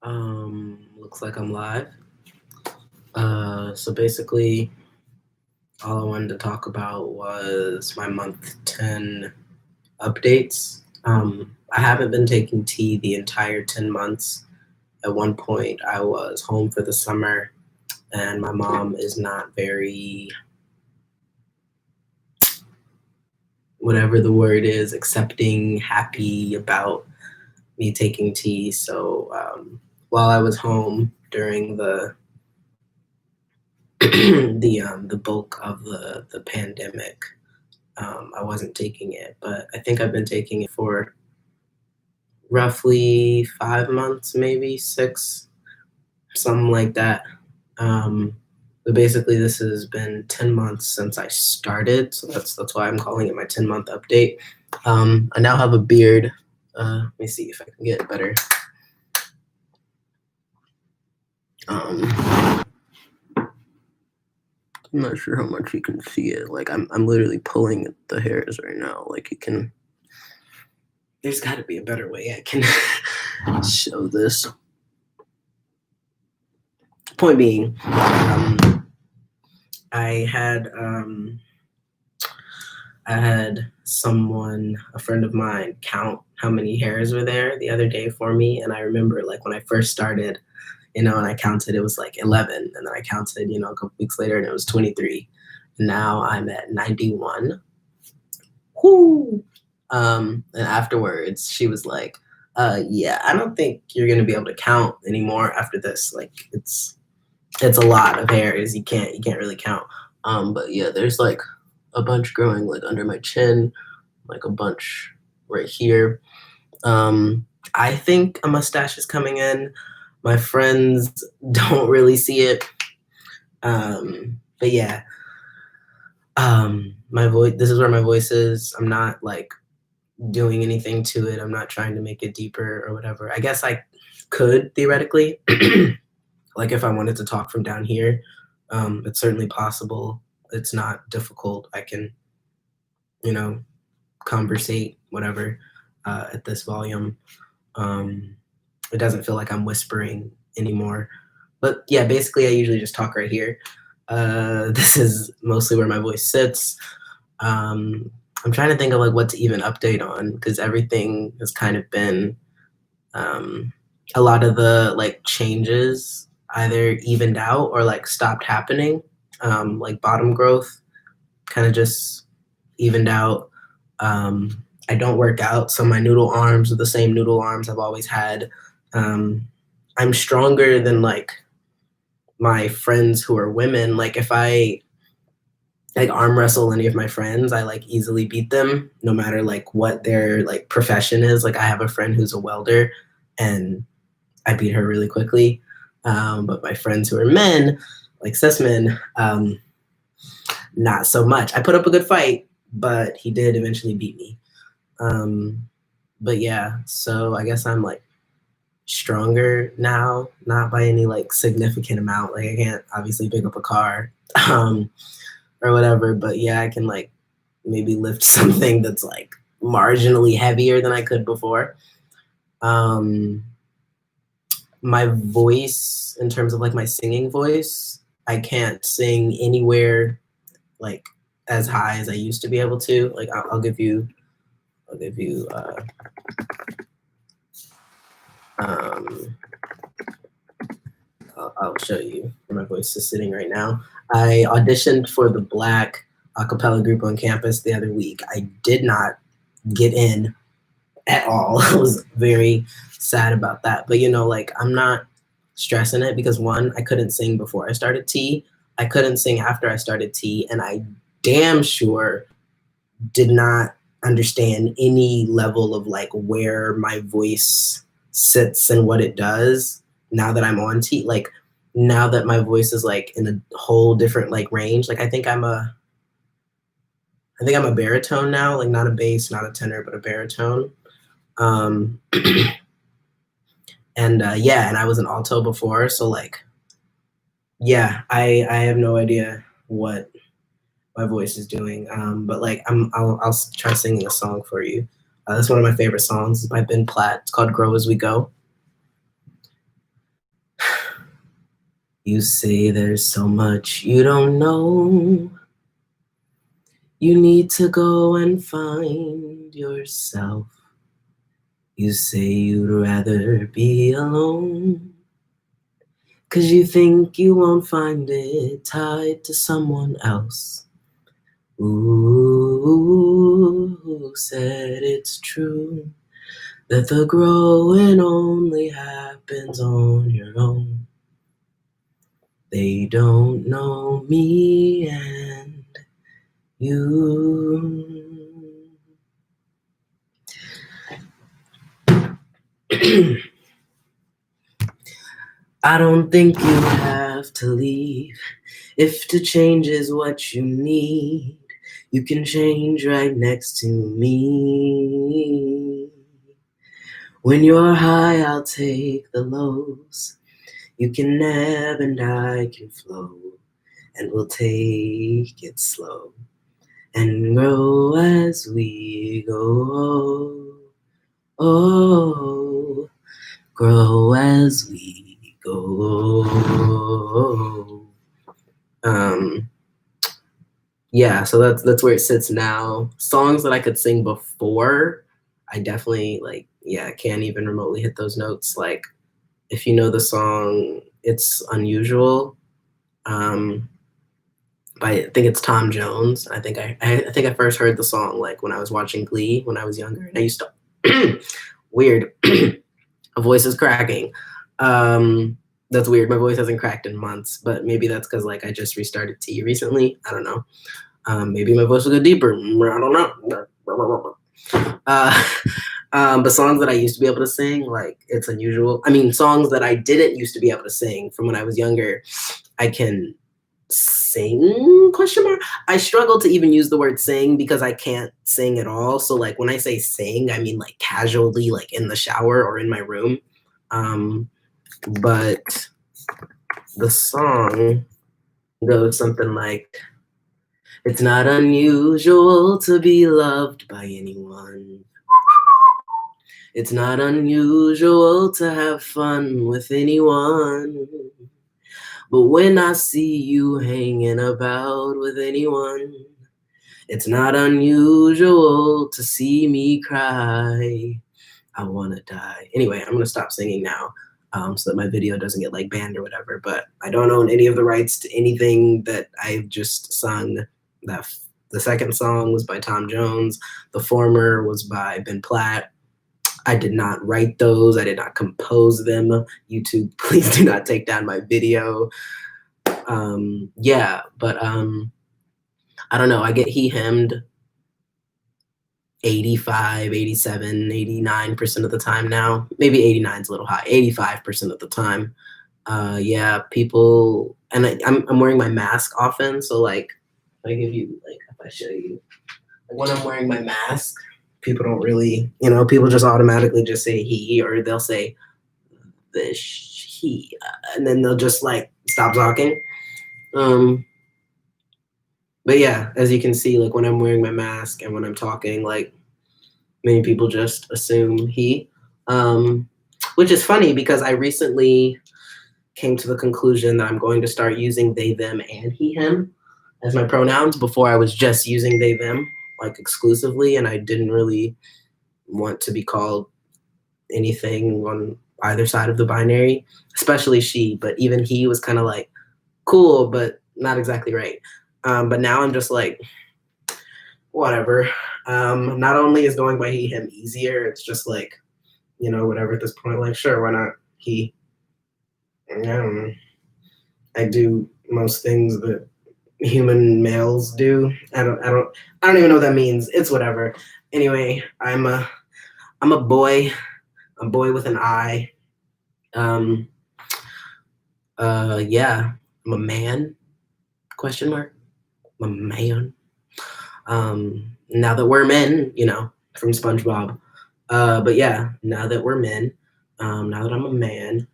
Looks like I'm live. So basically, all I wanted to talk about was my month 10 updates. I haven't been taking tea the entire 10 months. At one point, I was home for the summer, and my mom is not very, whatever the word is, accepting, happy about me taking tea. So while I was home during the bulk of the pandemic, I wasn't taking it, but I think I've been taking it for roughly 5 months, maybe six, something like that. Um, but basically, this has been 10 months since I started, so that's why I'm calling it my 10-month update. I now have a beard. Let me see if I can get better. I'm not sure how much you can see it. Like I'm literally pulling at the hairs right now. Like you can. There's got to be a better way I can show this. Point being, I had someone, a friend of mine, count how many hairs were there the other day for me, and I remember like when I first started, and I counted, it was like 11, and then I counted, a couple weeks later, and it was 23. Now I'm at 91. Whoo! And afterwards, she was like, "Yeah, I don't think you're gonna be able to count anymore after this. Like, it's a lot of hairs. You can't really count." But yeah, there's like a bunch growing like under my chin, like a bunch right here. I think a mustache is coming in. My friends don't really see it. But yeah, my voice. This is where my voice is. I'm not like doing anything to it. I'm not trying to make it deeper or whatever. I guess I could theoretically, like if I wanted to talk from down here, it's certainly possible. It's not difficult. I can, conversate, whatever, at this volume. It doesn't feel like I'm whispering anymore. But yeah, basically I usually just talk right here. This is mostly where my voice sits. I'm trying to think of like what to even update on because everything has kind of been a lot of the like changes either evened out or like stopped happening. Like bottom growth kind of just evened out. I don't work out, so my noodle arms are the same noodle arms I've always had. I'm stronger than like my friends who are women. Like if I like arm wrestle any of my friends, I like easily beat them no matter like what their like profession is. Like I have a friend who's a welder and I beat her really quickly. But my friends who are men, like cis men, not so much. I put up a good fight, but he did eventually beat me. But yeah, so I guess I'm like stronger now, not by any like significant amount. Like I can't obviously pick up a car. Or whatever, but yeah, I can like maybe lift something that's like marginally heavier than I could before. My voice, in terms of like my singing voice, I can't sing anywhere like as high as I used to be able to. Like I'll give you I'll show you where my voice is sitting right now. I auditioned for the Black a cappella group on campus the other week. I did not get in at all. I was very sad about that. But like I'm not stressing it because one, I couldn't sing before I started T. I couldn't sing after I started T, and I damn sure did not understand any level of like where my voice sits and what it does now that I'm on T. Like now that my voice is like in a whole different like range. Like I think I'm a baritone now, like not a bass, not a tenor, but a baritone. And and I was an alto before, so like, yeah, I have no idea what my voice is doing. But like, I'll try singing a song for you. That's one of my favorite songs. It's by Ben Platt. It's called "Grow as We Go." You say there's so much you don't know. You need to go and find yourself. You say you'd rather be alone, 'cause you think you won't find it tied to someone else. Ooh, said it's true that the growing only happens on your own. They don't know me and you. I don't think you have to leave. If to change is what you need, you can change right next to me. When you're high, I'll take the lows. You can ebb and I can flow, and we'll take it slow and grow as we go. Oh, grow as we go. Yeah, so that's where it sits now. Songs that I could sing before, I definitely like, yeah, can't even remotely hit those notes. Like, if you know the song It's Unusual, um, by I think it's Tom Jones. I think I first heard the song like when I was watching Glee when I was younger. And I used to weird. A voice is cracking. That's weird. My voice hasn't cracked in months, but maybe that's because like I just restarted tea recently. I don't know. Maybe my voice will go deeper. I don't know. Uh, but songs that I used to be able to sing, like It's Unusual. I mean, songs that I didn't used to be able to sing from when I was younger, I can sing, question mark. I struggle to even use the word sing because I can't sing at all. So like when I say sing, I mean like casually, like in the shower or in my room. But the song goes something like, it's not unusual to be loved by anyone. It's not unusual to have fun with anyone. But when I see you hanging about with anyone, it's not unusual to see me cry. I wanna die. Anyway, I'm gonna stop singing now, so that my video doesn't get like banned or whatever. But I don't own any of the rights to anything that I've just sung. The second song was by Tom Jones. The former was by Ben Platt. I did not write those. I did not compose them. YouTube, please do not take down my video. Yeah, but I don't know. I get he hemmed 85, 87, 89% of the time now. Maybe 89 is a little high. 85% of the time. Yeah, people, and I'm wearing my mask often. So like, if I give you like, if I show you, like when I'm wearing my mask, people don't really, people just automatically just say he, or they'll say the he, and then they'll just like stop talking. But yeah, as you can see, like when I'm wearing my mask and when I'm talking, like many people just assume he, which is funny because I recently came to the conclusion that I'm going to start using they, them, and he, him as my pronouns. Before I was just using they, them like exclusively, and I didn't really want to be called anything on either side of the binary, especially she, but even he was kind of like cool, but not exactly right. But now I'm just like, whatever. Not only is going by he, him easier, it's just like, whatever at this point, like, sure, why not he? I don't know. I do most things that human males do. I don't even know what that means. It's whatever. Anyway, I'm a boy with an I. Yeah, I'm a man, question mark. I'm a man. Now that we're men, from SpongeBob. But yeah, now that we're men, now that I'm a man,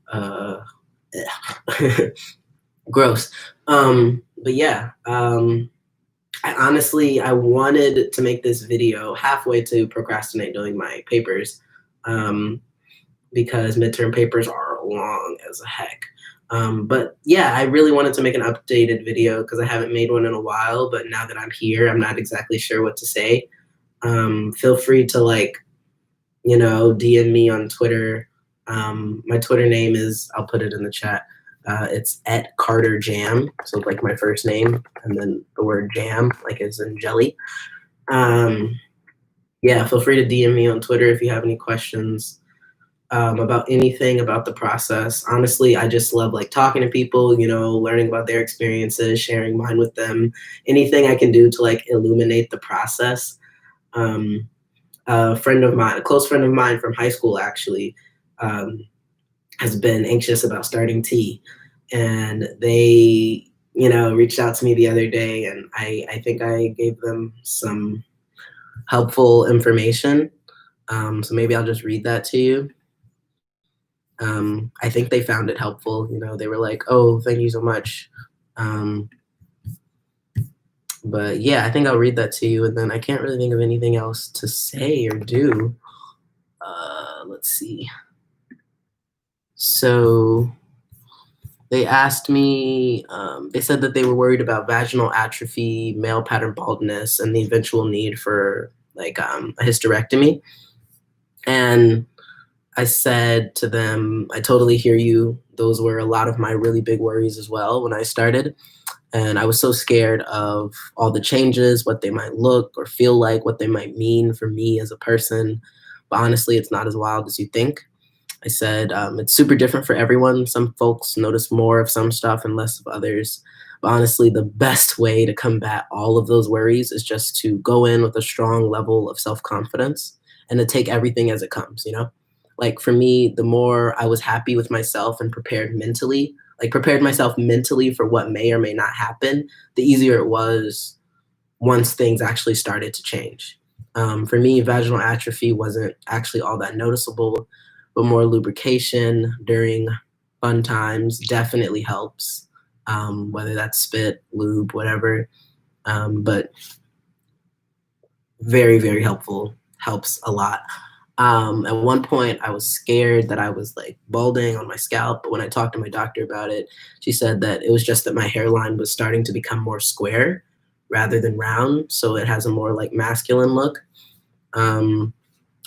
gross. But yeah, I wanted to make this video halfway to procrastinate doing my papers, because midterm papers are long as heck. But yeah, I really wanted to make an updated video because I haven't made one in a while. But now that I'm here, I'm not exactly sure what to say. Feel free to DM me on Twitter. My Twitter name is, I'll put it in the chat. It's at Carter Jam. So like my first name and then the word jam, like as in jelly. Um, yeah, feel free to DM me on Twitter if you have any questions about anything about the process. Honestly, I just love like talking to people, learning about their experiences, sharing mine with them. Anything I can do to like illuminate the process. Um, a close friend of mine from high school actually, um, has been anxious about starting tea, and they, reached out to me the other day, and I think I gave them some helpful information. So maybe I'll just read that to you. I think they found it helpful. They were like, "Oh, thank you so much." Um, but yeah, I think I'll read that to you, and then I can't really think of anything else to say or do. Let's see. So they asked me, they said that they were worried about vaginal atrophy, male pattern baldness, and the eventual need for like a hysterectomy. And I said to them, I totally hear you. Those were a lot of my really big worries as well when I started. And I was so scared of all the changes, what they might look or feel like, what they might mean for me as a person. But honestly, it's not as wild as you think. I said, it's super different for everyone. Some folks notice more of some stuff and less of others. But honestly, the best way to combat all of those worries is just to go in with a strong level of self-confidence and to take everything as it comes. Like for me, the more I was happy with myself and prepared myself mentally for what may or may not happen, the easier it was once things actually started to change. For me, vaginal atrophy wasn't actually all that noticeable, but more lubrication during fun times definitely helps, whether that's spit, lube, whatever. But very, very helpful, helps a lot. At one point, I was scared that I was like balding on my scalp, but when I talked to my doctor about it, she said that it was just that my hairline was starting to become more square rather than round, so it has a more like masculine look. Um,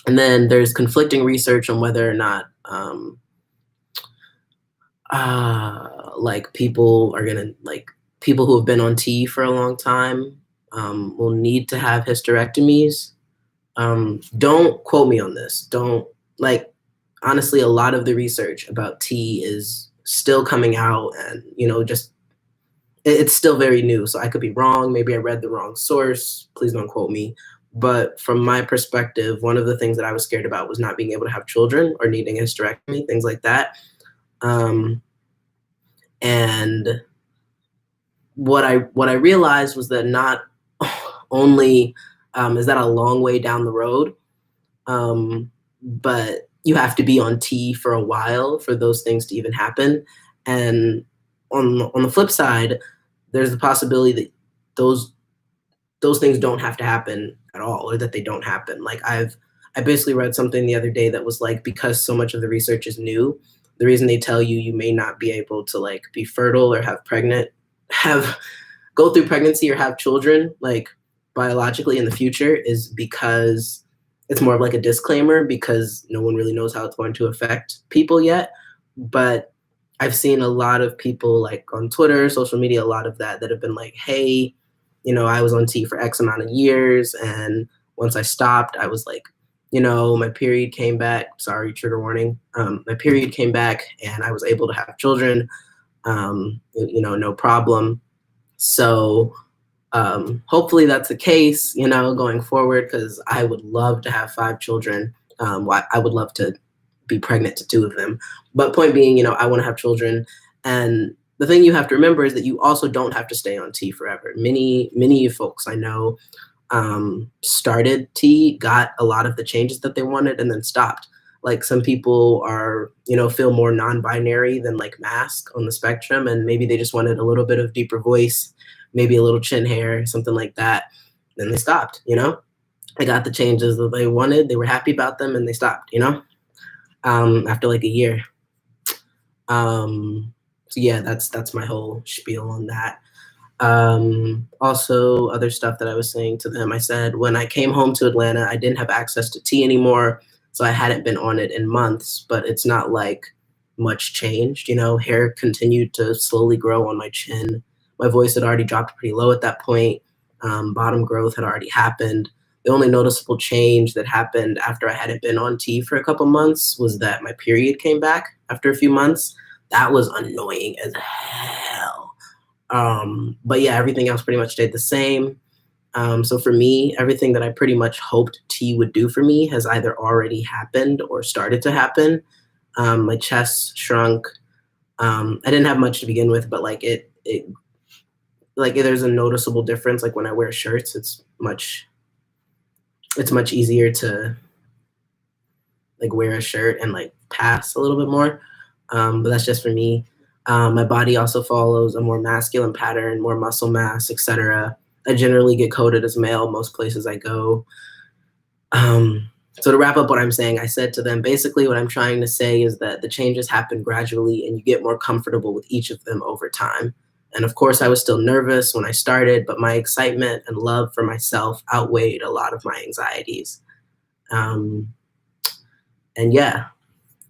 and then there's conflicting research on whether or not like people who have been on T for a long time will need to have hysterectomies. Don't quote me on this. Don't like honestly, a lot of the research about tea is still coming out, and just it's still very new. So I could be wrong. Maybe I read the wrong source. Please don't quote me. But from my perspective, one of the things that I was scared about was not being able to have children or needing a hysterectomy, things like that. And what I realized was that not only is that a long way down the road, but you have to be on T for a while for those things to even happen. And on the flip side, there's the possibility that those things don't have to happen at all, or that they don't happen. Like I basically read something the other day that was like, because so much of the research is new, the reason they tell you you may not be able to like be fertile or have go through pregnancy or have children like biologically in the future is because it's more of like a disclaimer, because no one really knows how it's going to affect people yet. But I've seen a lot of people like on Twitter, social media, a lot of that have been like, hey, I was on T for X amount of years, and once I stopped, I was like, my period came back. Sorry, trigger warning. My period came back, and I was able to have children. No problem. So hopefully that's the case, going forward, because I would love to have 5 children. I would love to be pregnant to 2 of them. But point being, I want to have children. And the thing you have to remember is that you also don't have to stay on T forever. Many folks I know started T, got a lot of the changes that they wanted, and then stopped. Like some people are, feel more non-binary than like mask on the spectrum, and maybe they just wanted a little bit of deeper voice, maybe a little chin hair, something like that. Then they stopped, They got the changes that they wanted, they were happy about them, and they stopped, after like a year. So yeah, that's my whole spiel on that. Also, other stuff that I was saying to them, I said when I came home to Atlanta, I didn't have access to tea anymore, so I hadn't been on it in months, but it's not like much changed, you know, hair continued to slowly grow on my chin. My voice had already dropped pretty low at that point. Bottom growth had already happened. The only noticeable change that happened after I hadn't been on tea for a couple months was that my period came back after a few months. That was annoying as hell. But yeah, everything else pretty much stayed the same. So for me, everything that I pretty much hoped tea would do for me has either already happened or started to happen. My chest shrunk. I didn't have much to begin with, but like it like there's a noticeable difference. Like when I wear shirts, it's much easier to like wear a shirt and like pass a little bit more. But that's just for me. My body also follows a more masculine pattern, more muscle mass, etc. I generally get coded as male most places I go. So to wrap up what I'm saying, I said to them, basically what I'm trying to say is that the changes happen gradually and you get more comfortable with each of them over time. And of course, I was still nervous when I started, but my excitement and love for myself outweighed a lot of my anxieties. Um, and yeah,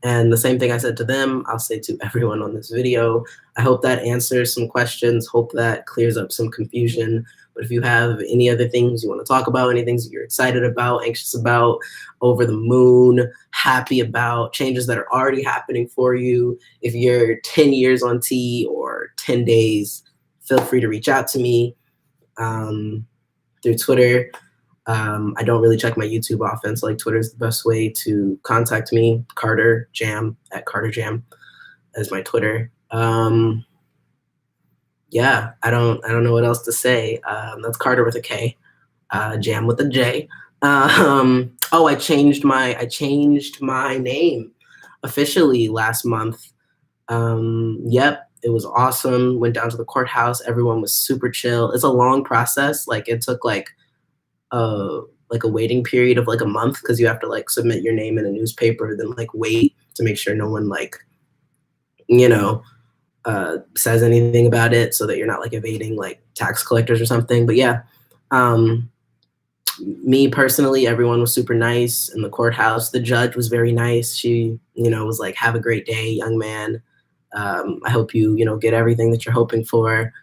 and the same thing I said to them, I'll say to everyone on this video. I hope that answers some questions, hope that clears up some confusion. But if you have any other things you want to talk about, any things that you're excited about, anxious about, over the moon, happy about, changes that are already happening for you, if you're 10 years on T or 10 days, feel free to reach out to me through Twitter. I don't really check my YouTube often, so like Twitter is the best way to contact me. Carter Jam at Carter Jam is my Twitter. Yeah, I don't know what else to say. That's Carter with a K, Jam with a J. Oh, I changed my name officially last month. Yep, it was awesome. Went down to the courthouse. Everyone was super chill. It's a long process. Like it took uh like a waiting period of like a month because you have to like submit your name in a newspaper, then like wait to make sure no one like you know says anything about it so that you're not like evading like tax collectors or something. But yeah, um, me personally, everyone was super nice in the courthouse. The judge was very nice. She, was like, "Have a great day, young man. I hope you get everything that you're hoping for."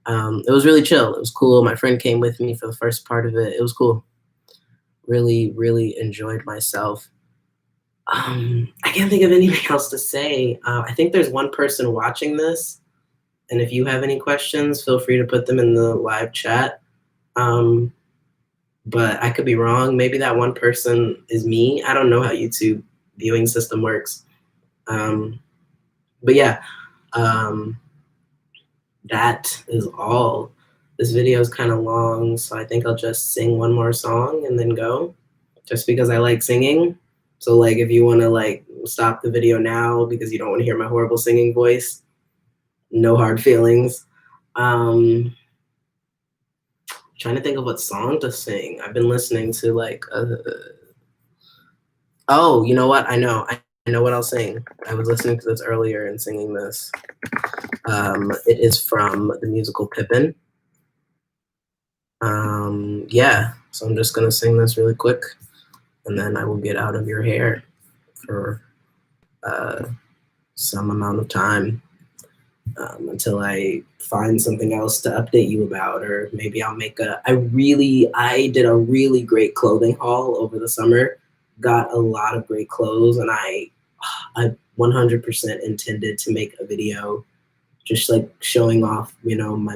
It was really chill. It was cool. My friend came with me for the first part of it. It was cool. Really, really enjoyed myself. I can't think of anything else to say. I think there's one person watching this, and if you have any questions, feel free to put them in the live chat. Um, but I could be wrong. Maybe that one person is me. I don't know how YouTube viewing system works. But yeah, um, that is all. This video is kind of long, so I think I'll just sing one more song and then go, just because I like singing. So like, if you want to like stop the video now because you don't want to hear my horrible singing voice, no hard feelings. Trying to think of what song to sing. I've been listening to like, oh, you know what? I know what I'll sing. I was listening to this earlier and singing this. It is from the musical Pippin. Yeah, so I'm just gonna sing this really quick, and then I will get out of your hair for some amount of time until I find something else to update you about, or maybe I'll make I did a really great clothing haul over the summer, got a lot of great clothes, and I 100% intended to make a video just like showing off, my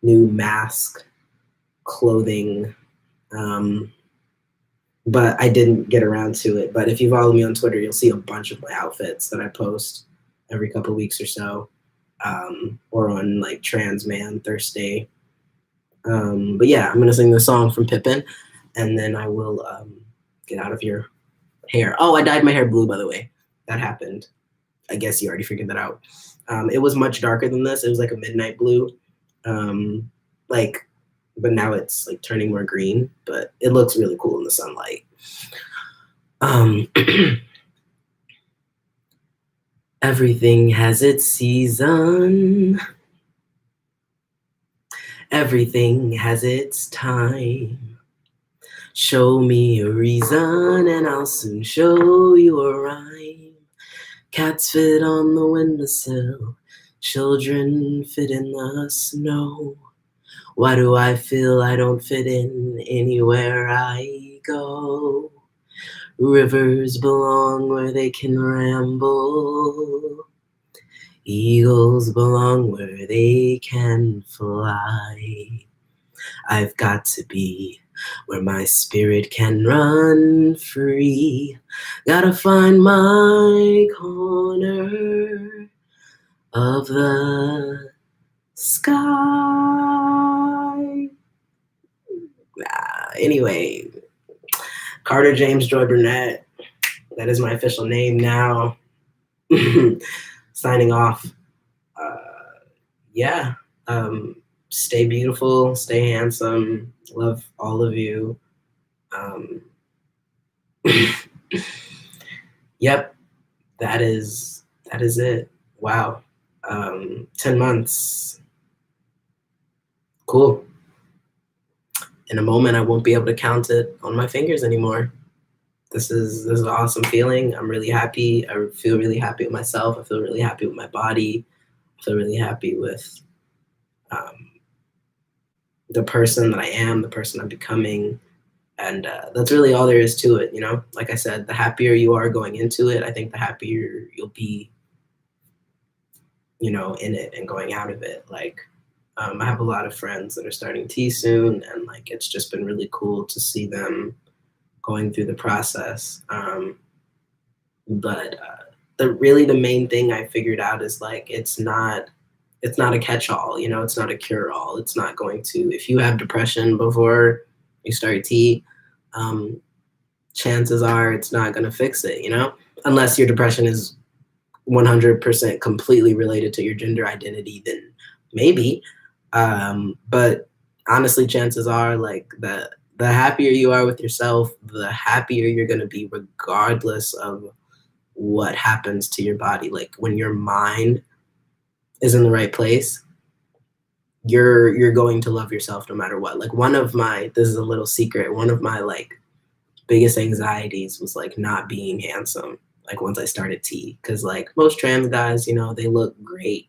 new mask clothing. But I didn't get around to it. But if you follow me on Twitter, you'll see a bunch of my outfits that I post every couple of weeks or so, or on like Trans Man Thursday. But yeah, I'm gonna sing the song from Pippin, and then I will get out of your hair. Oh, I dyed my hair blue, by the way. That happened. I guess you already figured that out. It was much darker than this. It was like a midnight blue. But now it's like turning more green, but it looks really cool in the sunlight. Everything has its season. Everything has its time. Show me a reason and I'll soon show you a rhyme. Cats fit on the windowsill. Children fit in the snow. Why do I feel I don't fit in anywhere I go? Rivers belong where they can ramble. Eagles belong where they can fly. I've got to be where my spirit can run free. Gotta find my corner of the sky. Anyway, Carter James Joy Burnett. That is my official name now. Signing off. Uh, yeah. Stay beautiful, stay handsome. Love all of you. Um, yep, that is it. Wow. 10 months. Cool. In a moment, I won't be able to count it on my fingers anymore. This is an awesome feeling. I'm really happy. I feel really happy with myself. I feel really happy with my body. I feel really happy with um, the person that I am, the person I'm becoming. And that's really all there is to it, you know? Like I said, the happier you are going into it, I think the happier you'll be, you know, in it and going out of it. Like, I have a lot of friends that are starting tea soon, and like it's just been really cool to see them going through the process. But the main thing I figured out is like it's not a catch-all, you know, it's not a cure-all. It's not going to, if you have depression before you start tea, um, chances are it's not going to fix it, you know, unless your depression is 100% completely related to your gender identity, then maybe. But honestly, chances are like the happier you are with yourself, the happier you're going to be, regardless of what happens to your body. Like when your mind is in the right place, you're going to love yourself no matter what. Like one of my, this is a little secret, one of my like biggest anxieties was like not being handsome. Like once I started tea, because like most trans guys, you know, they look great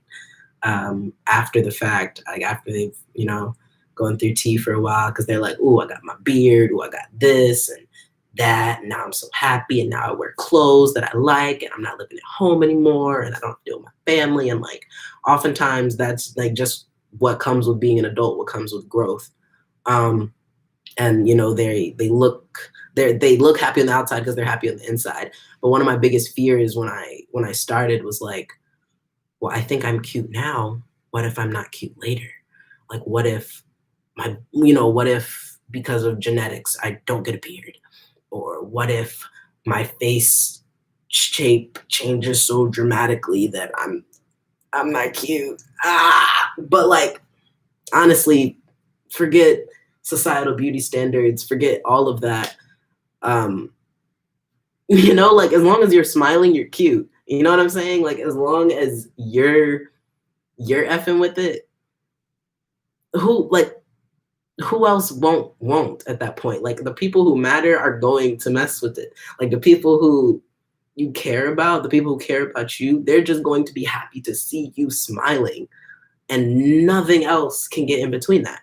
after the fact, like after they've, you know, gone through tea for a while, because they're like, "Ooh, I got my beard, ooh, I got this and that, and now I'm so happy, and now I wear clothes that I like, and I'm not living at home anymore, and I don't have to deal with my family." And like oftentimes that's like just what comes with being an adult, what comes with growth. Um, and you know, they look happy on the outside because they're happy on the inside. But one of my biggest fears when I started was like, well, I think I'm cute now. What if I'm not cute later? Like, what if what if because of genetics, I don't get a beard? Or what if my face shape changes so dramatically that I'm not cute? But like, honestly, forget societal beauty standards, forget all of that. Um, you know, like as long as you're smiling, you're cute. You know what I'm saying? Like as long as you're effing with it, who like who else won't at that point? Like the people who matter are going to mess with it. Like the people who you care about, the people who care about you, they're just going to be happy to see you smiling, and nothing else can get in between that.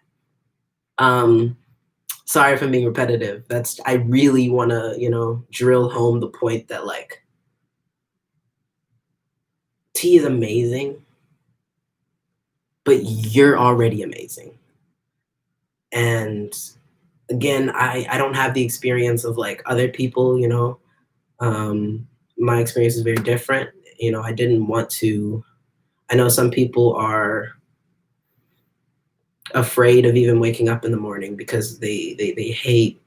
Um, sorry if I'm being repetitive. That's I really want to, you know, drill home the point that like tea is amazing, but you're already amazing. And again, I don't have the experience of like other people, you know. My experience is very different. You know, I didn't want to. I know some people are afraid of even waking up in the morning because they hate,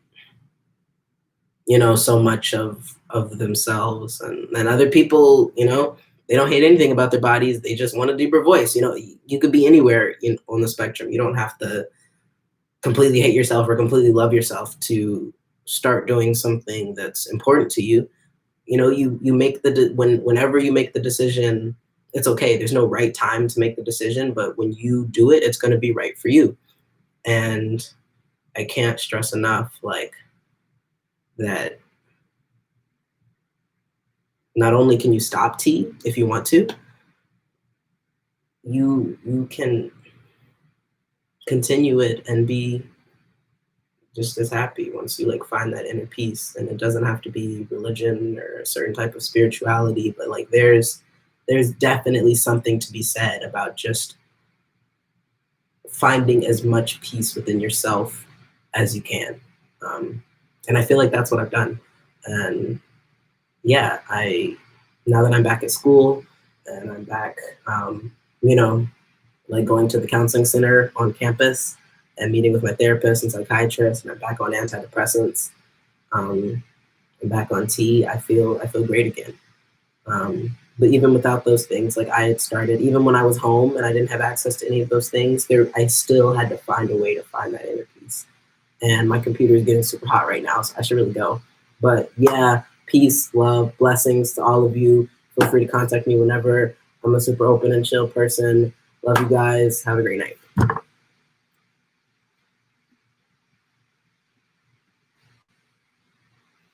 you know, so much of themselves, and then other people, you know, they don't hate anything about their bodies. They just want a deeper voice. You know, you could be anywhere on the spectrum. You don't have to completely hate yourself or completely love yourself to start doing something that's important to you. you make whenever you make the decision, it's okay. There's no right time to make the decision, but when you do it, it's going to be right for you. And I can't stress enough, like, that not only can you stop tea if you want to, you can continue it and be just as happy once you like find that inner peace. And it doesn't have to be religion or a certain type of spirituality, but like there's definitely something to be said about just finding as much peace within yourself as you can. um, and I feel like that's what I've done. And yeah, I now that I'm back at school and I'm back, you know like going to the counseling center on campus and meeting with my therapist and psychiatrist, and I'm back on antidepressants, um, and back on tea. I feel great again. But even without those things, like I had started, even when I was home and I didn't have access to any of those things, I still had to find a way to find that inner peace. And my computer is getting super hot right now, so I should really go. But yeah, peace, love, blessings to all of you. Feel free to contact me whenever. I'm a super open and chill person. Love you guys. Have a great night.